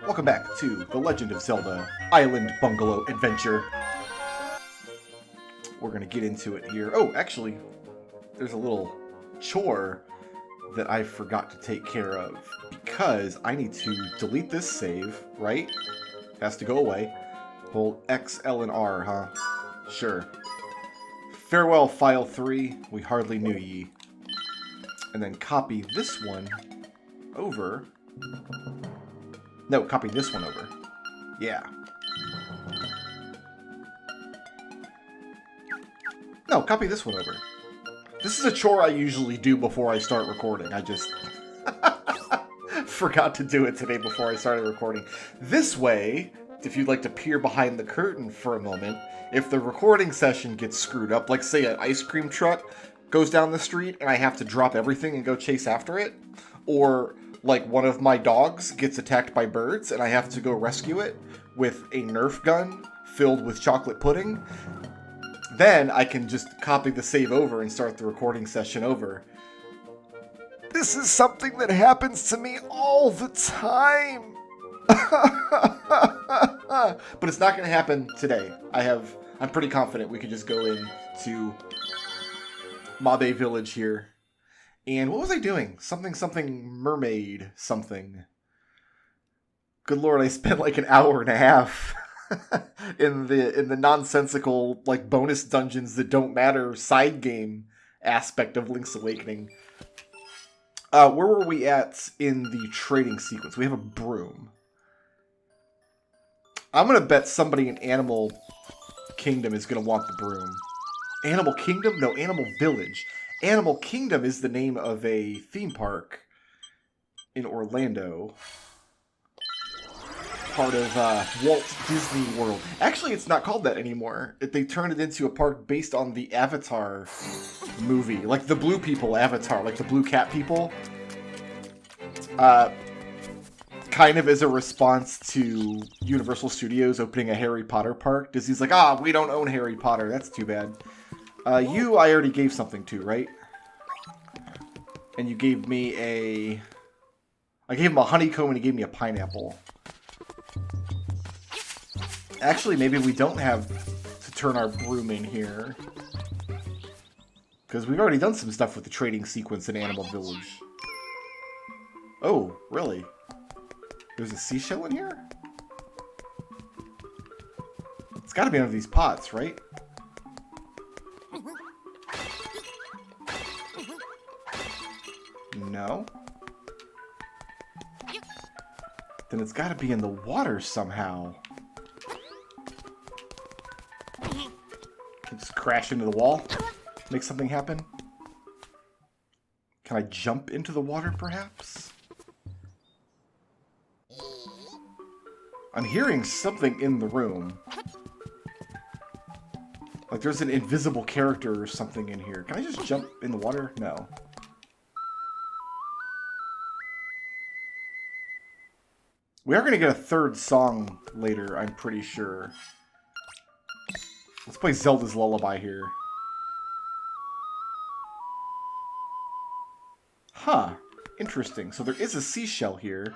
Welcome back to The Legend of Zelda Island Bungalow Adventure. We're going to get into it here. Oh, actually, there's a little chore that I forgot to take care of because I need to delete this save, right? Has to go away. Hold X, L, and R, huh? Sure. Farewell, File 3. We hardly knew ye. And then copy this one over. No, copy this one over. Yeah. No, copy this one over. This is a chore I usually do before I start recording. I just forgot to do it today before I started recording. This way, if you'd like to peer behind the curtain for a moment, if the recording session gets screwed up, like say an ice cream truck goes down the street and I have to drop everything and go chase after it, or like one of my dogs gets attacked by birds and I have to go rescue it with a Nerf gun filled with chocolate pudding, then I can just copy the save over and start the recording session over. This is something that happens to me all the time. But it's not going to happen today. I'm pretty confident we could just go into Mabe Village here. And what was I doing? Something mermaid something. Good lord, I spent like an hour and a half in the nonsensical like bonus dungeons that don't matter side game aspect of Link's Awakening. Where were we at in the trading sequence? We have a broom. I'm gonna bet somebody in Animal Kingdom is gonna want the broom. Animal Kingdom? No, Animal Village. Animal Kingdom is the name of a theme park in Orlando. Part of Walt Disney World. Actually, it's not called that anymore. They turned it into a park based on the Avatar movie. Like the blue people Avatar, like the blue cat people. Kind of as a response to Universal Studios opening a Harry Potter park. Disney's like, we don't own Harry Potter. That's too bad. I already gave something to, right? And you gave me I gave him a honeycomb and he gave me a pineapple. Actually, maybe we don't have to turn our broom in here. Because we've already done some stuff with the trading sequence in Animal Village. Oh, really? There's a seashell in here? It's gotta be one of these pots, right? No. Then it's gotta be in the water somehow. Just crash into the wall? Make something happen? Can I jump into the water, perhaps? I'm hearing something in the room. Like there's an invisible character or something in here. Can I just jump in the water? No. We are going to get a third song later, I'm pretty sure. Let's play Zelda's Lullaby here. Huh. Interesting. So there is a seashell here.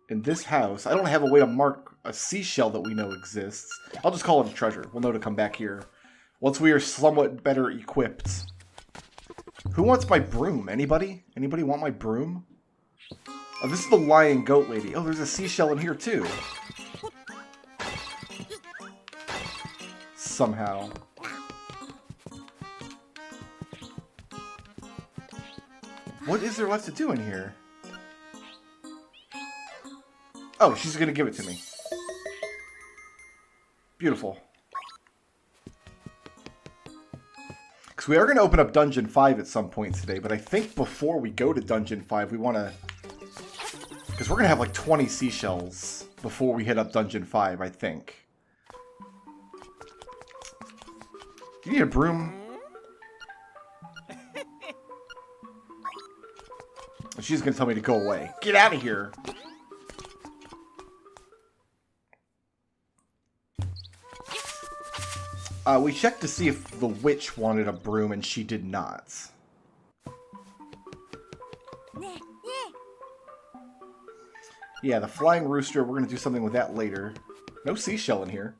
In this house. I don't have a way to mark a seashell that we know exists. I'll just call it a treasure. We'll know to come back here once we are somewhat better equipped. Who wants my broom? Anybody? Anybody want my broom? Oh, this is the lion goat lady. Oh, there's a seashell in here too. Somehow. What is there left to do in here? Oh, she's gonna give it to me. Beautiful. Because we are gonna open up Dungeon 5 at some point today, but I think before we go to Dungeon 5, we want to... Because we're gonna have like 20 seashells before we hit up Dungeon 5, I think. Do you need a broom? She's gonna tell me to go away. Get out of here! We checked to see if the witch wanted a broom, and she did not. Yeah, the flying rooster, we're going to do something with that later. No seashell in here.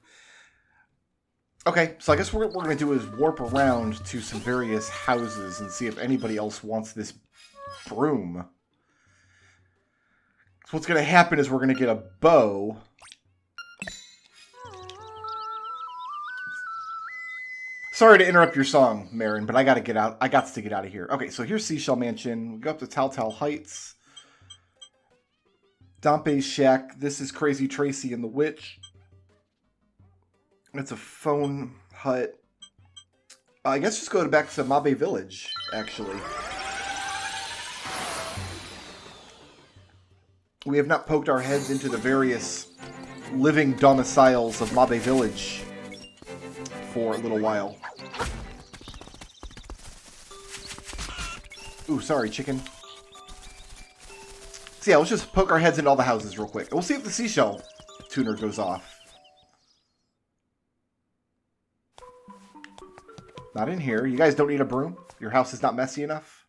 Okay, so I guess what we're going to do is warp around to some various houses and see if anybody else wants this broom. So what's going to happen is we're going to get a bow. Sorry to interrupt your song, Marin, but I got to get out. I got to get out of here. Okay, so here's Seashell Mansion. We go up to Telltale Heights. Dompe's shack. This is Crazy Tracy and the Witch. It's a phone hut. I guess just go back to Mabe Village, actually. We have not poked our heads into the various living domiciles of Mabe Village for a little while. Ooh, sorry, chicken. So yeah, let's just poke our heads into all the houses real quick. We'll see if the seashell tuner goes off. Not in here. You guys don't need a broom? Your house is not messy enough?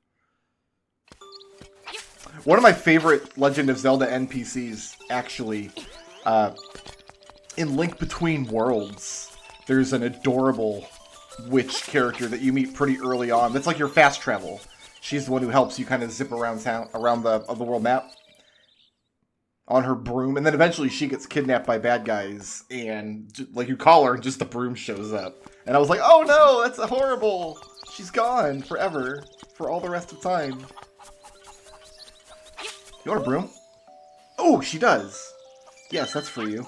One of my favorite Legend of Zelda NPCs, actually, in Link Between Worlds, there's an adorable witch character that you meet pretty early on. That's like your fast travel. She's the one who helps you kind of zip around town, around the world map on her broom. And then eventually she gets kidnapped by bad guys, and like you call her and just the broom shows up. And I was like, oh no, that's horrible. She's gone forever, for all the rest of time. You want a broom? Oh, she does. Yes, that's for you.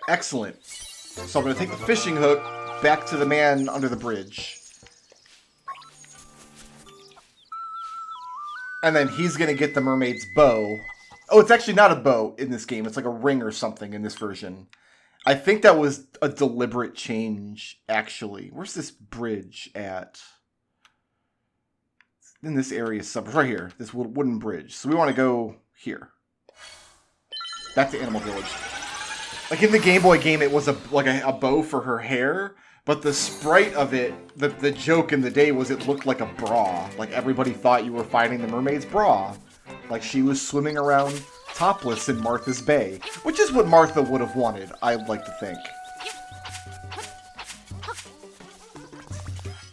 Excellent. So I'm going to take the fishing hook back to the man under the bridge. And then he's going to get the mermaid's bow. Oh, it's actually not a bow in this game. It's like a ring or something in this version. I think that was a deliberate change, actually. Where's this bridge at? In this area somewhere. Right here. This wooden bridge. So we want to go here. Back to Animal Village. Like in the Game Boy game, it was a bow for her hair. But the sprite of it, the joke in the day was it looked like a bra. Like everybody thought you were fighting the mermaid's bra. Like she was swimming around topless in Martha's Bay. Which is what Martha would have wanted, I'd like to think.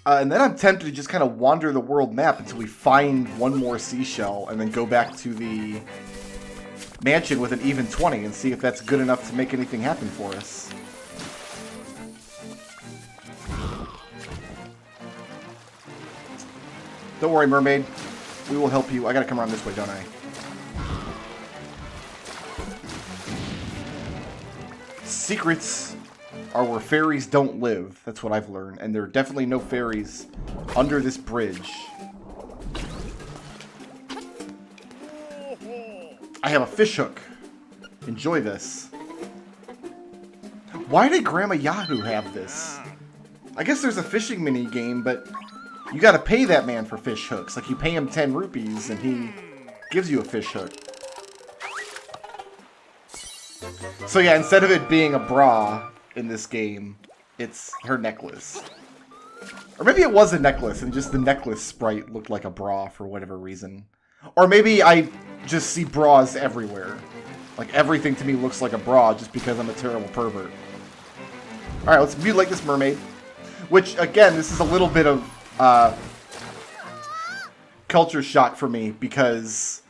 And then I'm tempted to just kind of wander the world map until we find one more seashell and then go back to the mansion with an even 20 and see if that's good enough to make anything happen for us. Don't worry, mermaid. We will help you. I gotta come around this way, don't I? Secrets are where fairies don't live. That's what I've learned. And there are definitely no fairies under this bridge. I have a fish hook. Enjoy this. Why did Grandma Yahoo have this? I guess there's a fishing mini game, but you gotta pay that man for fish hooks. Like, you pay him 10 rupees and he gives you a fish hook. So yeah, instead of it being a bra in this game, it's her necklace. Or maybe it was a necklace and just the necklace sprite looked like a bra for whatever reason. Or maybe I just see bras everywhere. Like, everything to me looks like a bra just because I'm a terrible pervert. Alright, let's mutilate this mermaid. Which, again, this is a little bit of culture shock for me because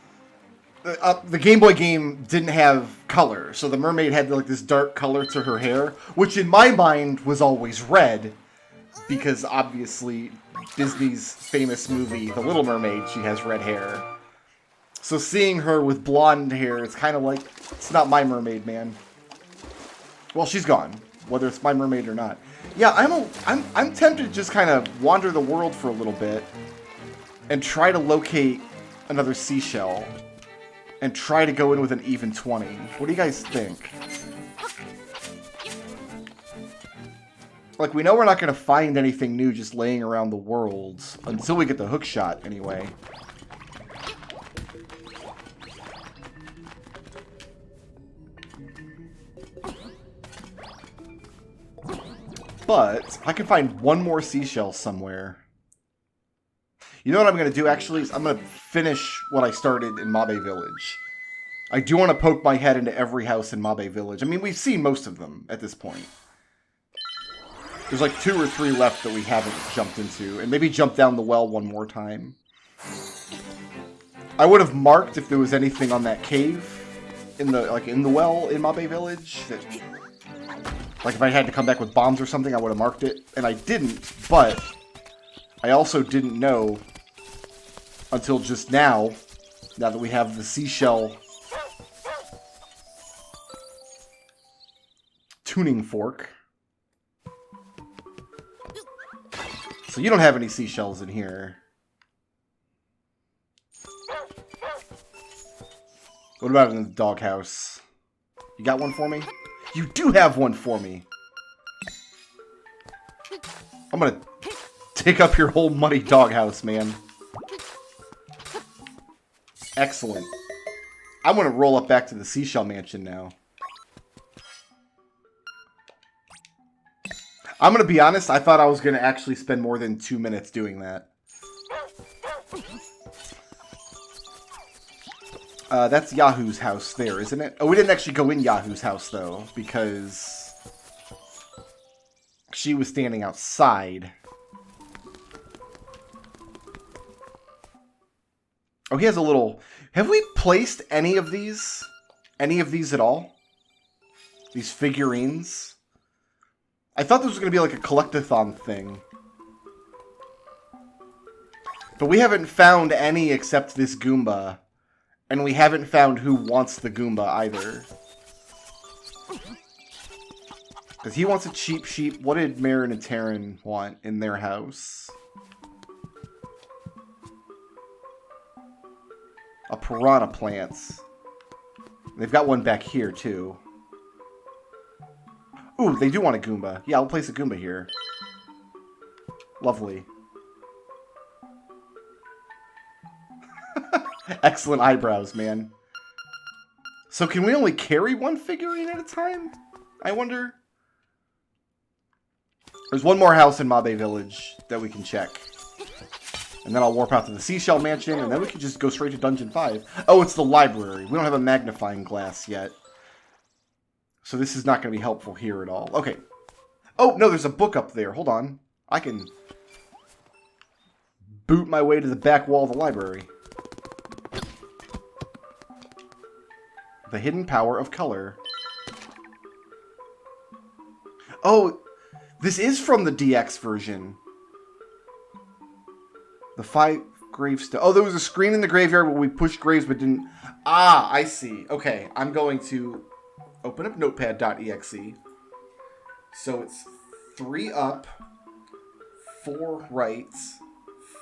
the Game Boy game didn't have color. So the mermaid had like this dark color to her hair, which in my mind was always red. Because obviously Disney's famous movie, The Little Mermaid, she has red hair. So seeing her with blonde hair, it's kind of like, it's not my mermaid, man. Well, she's gone, whether it's my mermaid or not. Yeah, I'm tempted to just kind of wander the world for a little bit and try to locate another seashell and try to go in with an even 20. What do you guys think? Like, we know we're not going to find anything new just laying around the world until we get the hook shot, anyway. But I can find one more seashell somewhere. You know what I'm going to do, actually? Is I'm going to finish what I started in Mabe Village. I do want to poke my head into every house in Mabe Village. I mean, we've seen most of them at this point. There's like 2 or 3 left that we haven't jumped into. And maybe jump down the well one more time. I would have marked if there was anything on that cave in the well in Mabe Village. That, like if I had to come back with bombs or something, I would have marked it. And I didn't, but I also didn't know until just now that we have the seashell tuning fork. So you don't have any seashells in here. What about in the doghouse? You got one for me? You do have one for me! I'm gonna take up your whole muddy doghouse, man. Excellent. I'm gonna roll up back to the Seashell Mansion now. I'm gonna be honest, I thought I was gonna actually spend more than 2 minutes doing that. That's Yahoo's house there, isn't it? Oh, we didn't actually go in Yahoo's house, though, because she was standing outside. Oh, he has a little... Have we placed any of these? Any of these at all? These figurines? I thought this was going to be like a collectathon thing. But we haven't found any except this Goomba. And we haven't found who wants the Goomba either. Because he wants a cheap sheep. What did Marin and Taryn want in their house? A piranha plants. They've got one back here, too. Ooh, they do want a Goomba. Yeah, I'll place a Goomba here. Lovely. Excellent eyebrows, man. So can we only carry one figurine at a time? I wonder. There's one more house in Mabe Village that we can check. And then I'll warp out to the Seashell Mansion, and then we can just go straight to Dungeon 5. Oh, it's the library. We don't have a magnifying glass yet. So this is not going to be helpful here at all. Okay. Oh, no, there's a book up there. Hold on. I can boot my way to the back wall of the library. The Hidden Power of Color. Oh, this is from the DX version. The 5 gravestones. Oh, there was a screen in the graveyard where we pushed graves but didn't... Ah, I see. Okay, I'm going to open up notepad.exe. So it's 3 up, 4 right,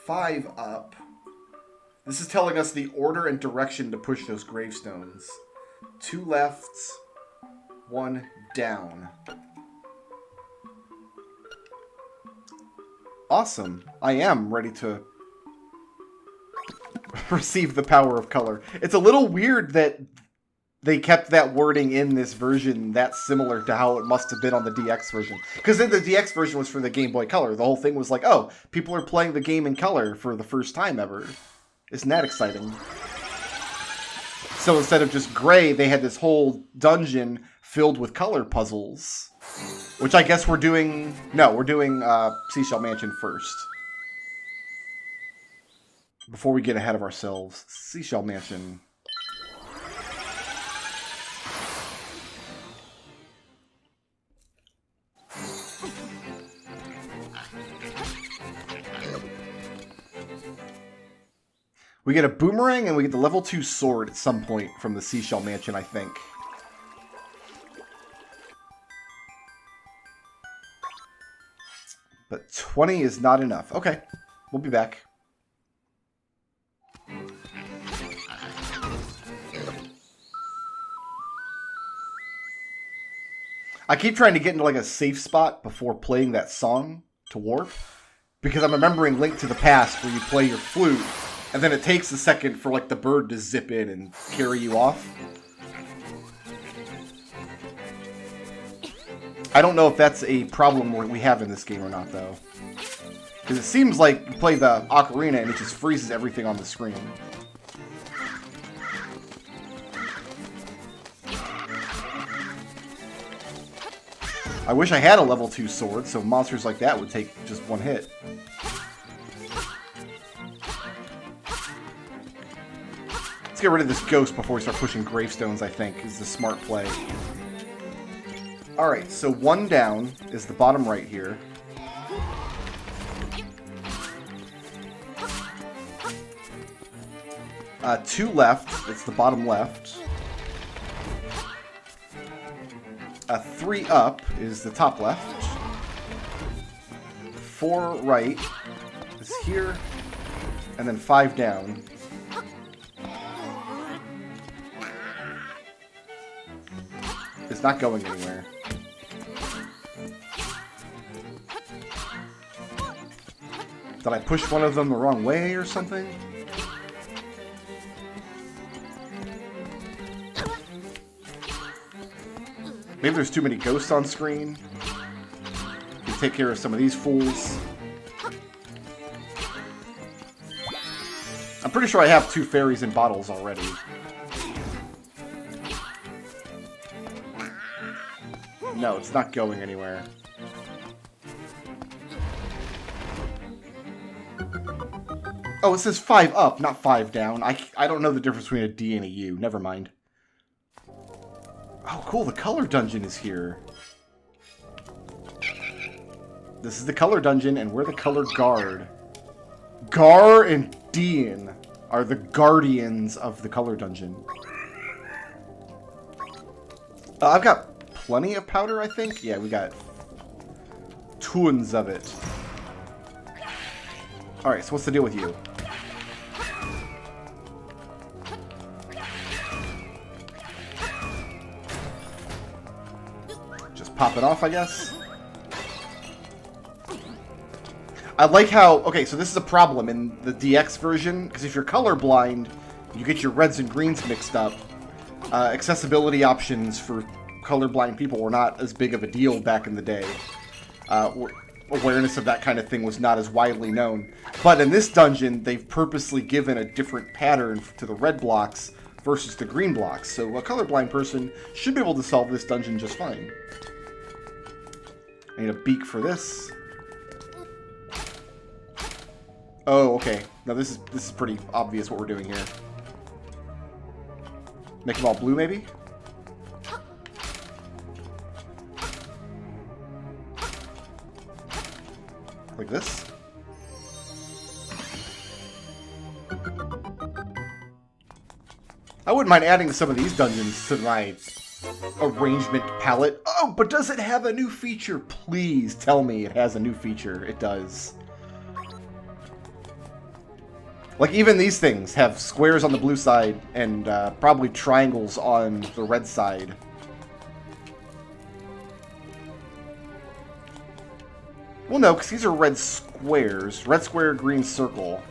5 up. This is telling us the order and direction to push those gravestones. 2 lefts, 1 down. Awesome. I am ready to receive the power of color. It's a little weird that they kept that wording in this version that's similar to how it must have been on the DX version. Because then the DX version was for the Game Boy Color. The whole thing was like, oh, people are playing the game in color for the first time ever. Isn't that exciting? So instead of just gray, they had this whole dungeon filled with color puzzles. Which I guess we're doing... No, we're doing Seashell Mansion first. Before we get ahead of ourselves. Seashell Mansion. We get a boomerang and we get the level 2 sword at some point from the Seashell Mansion, I think. But 20 is not enough. Okay, we'll be back. I keep trying to get into like a safe spot before playing that song to warp. Because I'm remembering Link to the Past where you play your flute. And then it takes a second for, like, the bird to zip in and carry you off. I don't know if that's a problem we have in this game or not, though. Because it seems like you play the ocarina and it just freezes everything on the screen. I wish I had a level 2 sword, so monsters like that would take just one hit. Let's get rid of this ghost before we start pushing gravestones, I think, is the smart play. Alright, so 1 down is the bottom right here. Two left, it's the bottom left. 3 up is the top left. 4 right is here. And then 5 down. It's not going anywhere. Did I push one of them the wrong way or something? Maybe there's too many ghosts on screen. We can take care of some of these fools. I'm pretty sure I have 2 fairies in bottles already. No, it's not going anywhere. Oh, it says 5 up, not 5 down. I don't know the difference between a D and a U. Never mind. Oh, cool. The color dungeon is here. This is the color dungeon, and we're the color guard. Gar and Dean are the guardians of the color dungeon. I've got plenty of powder, I think. Yeah, we got tons of it. Alright, so what's the deal with you? Just pop it off, I guess. I like how... Okay, so this is a problem in the DX version, because if you're colorblind, you get your reds and greens mixed up. Accessibility options for colorblind people were not as big of a deal back in the day. Awareness of that kind of thing was not as widely known. But in this dungeon, they've purposely given a different pattern to the red blocks versus the green blocks. So a colorblind person should be able to solve this dungeon just fine. I need a beak for this. Oh, okay. Now this is pretty obvious what we're doing here. Make them all blue, maybe? Like this? I wouldn't mind adding some of these dungeons to my arrangement palette. Oh, but does it have a new feature? Please tell me it has a new feature. It does. Like, even these things have squares on the blue side and probably triangles on the red side. Well, no, because these are red squares. Red square, green circle.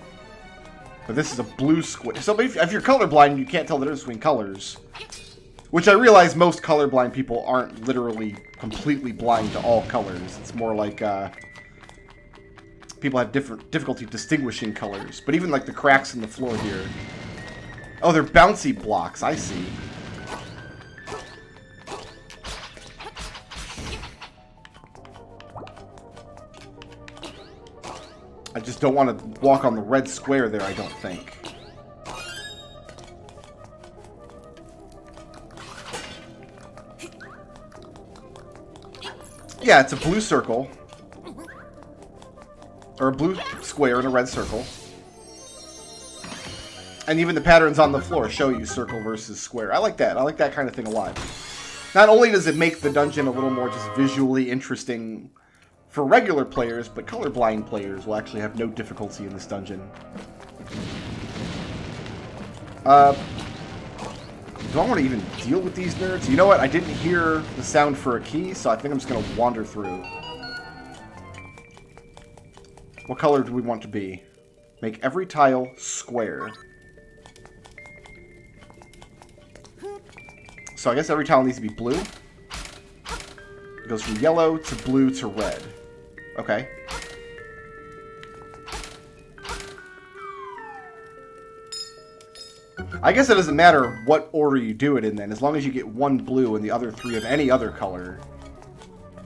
But this is a blue square. So if you're colorblind, you can't tell the difference between colors. Which I realize most colorblind people aren't literally completely blind to all colors. It's more like people have difficulty distinguishing colors. But even like the cracks in the floor here. Oh, they're bouncy blocks. I see. I just don't want to walk on the red square there, I don't think. Yeah, it's a blue circle. Or a blue square and a red circle. And even the patterns on the floor show you circle versus square. I like that. I like that kind of thing a lot. Not only does it make the dungeon a little more just visually interesting for regular players, but colorblind players will actually have no difficulty in this dungeon. Do I want to even deal with these nerds? You know what? I didn't hear the sound for a key, so I think I'm just going to wander through. What color do we want to be? Make every tile square. So I guess every tile needs to be blue. It goes from yellow to blue to red. Okay. I guess it doesn't matter what order you do it in then, as long as you get one blue and the other three of any other color.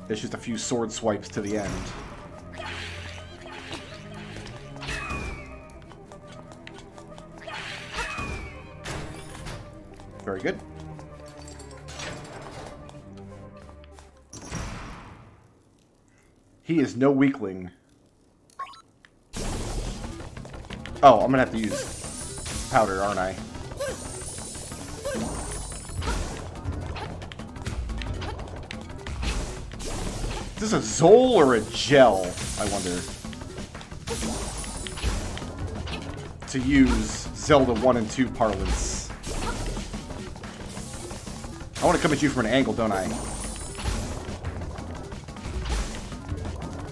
It's just a few sword swipes to the end. Very good. He is no weakling. Oh, I'm gonna have to use powder, aren't I? Is this a Zol or a gel, I wonder? To use Zelda 1 and 2 parlance. I want to come at you from an angle, don't I?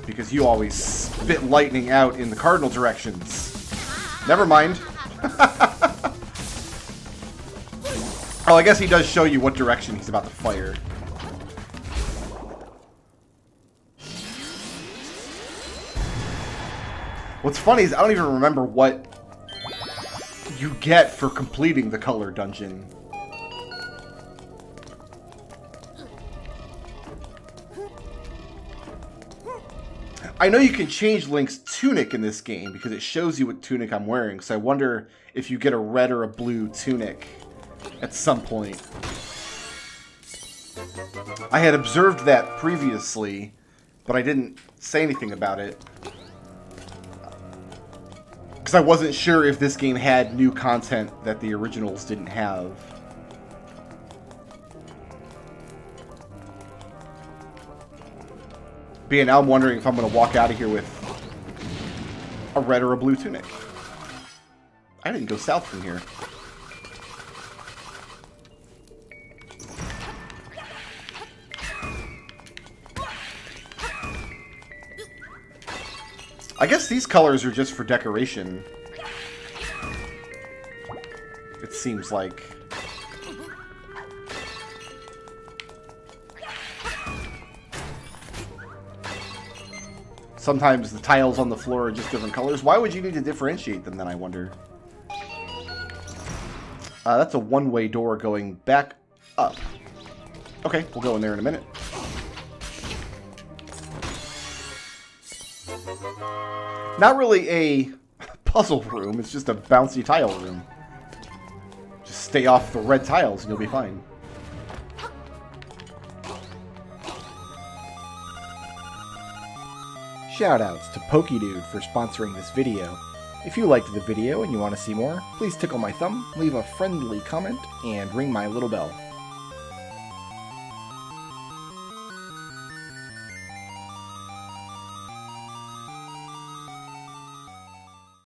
Because you always spit lightning out in the cardinal directions. Never mind. Oh, I guess he does show you what direction he's about to fire. What's funny is I don't even remember what you get for completing the color dungeon. I know you can change Link's tunic in this game because it shows you what tunic I'm wearing, so I wonder if you get a red or a blue tunic at some point. I had observed that previously, but I didn't say anything about it. Because I wasn't sure if this game had new content that the originals didn't have. But yeah, now I'm wondering if I'm going to walk out of here with a red or a blue tunic. I didn't go south from here. I guess these colors are just for decoration. It seems like. Sometimes the tiles on the floor are just different colors. Why would you need to differentiate them then, I wonder? That's a one-way door going back up. Okay, we'll go in there in a minute. Not really a puzzle room, it's just a bouncy tile room. Just stay off the red tiles and you'll be fine. Shoutouts to PokeDude for sponsoring this video. If you liked the video and you want to see more, please tickle my thumb, leave a friendly comment, and ring my little bell.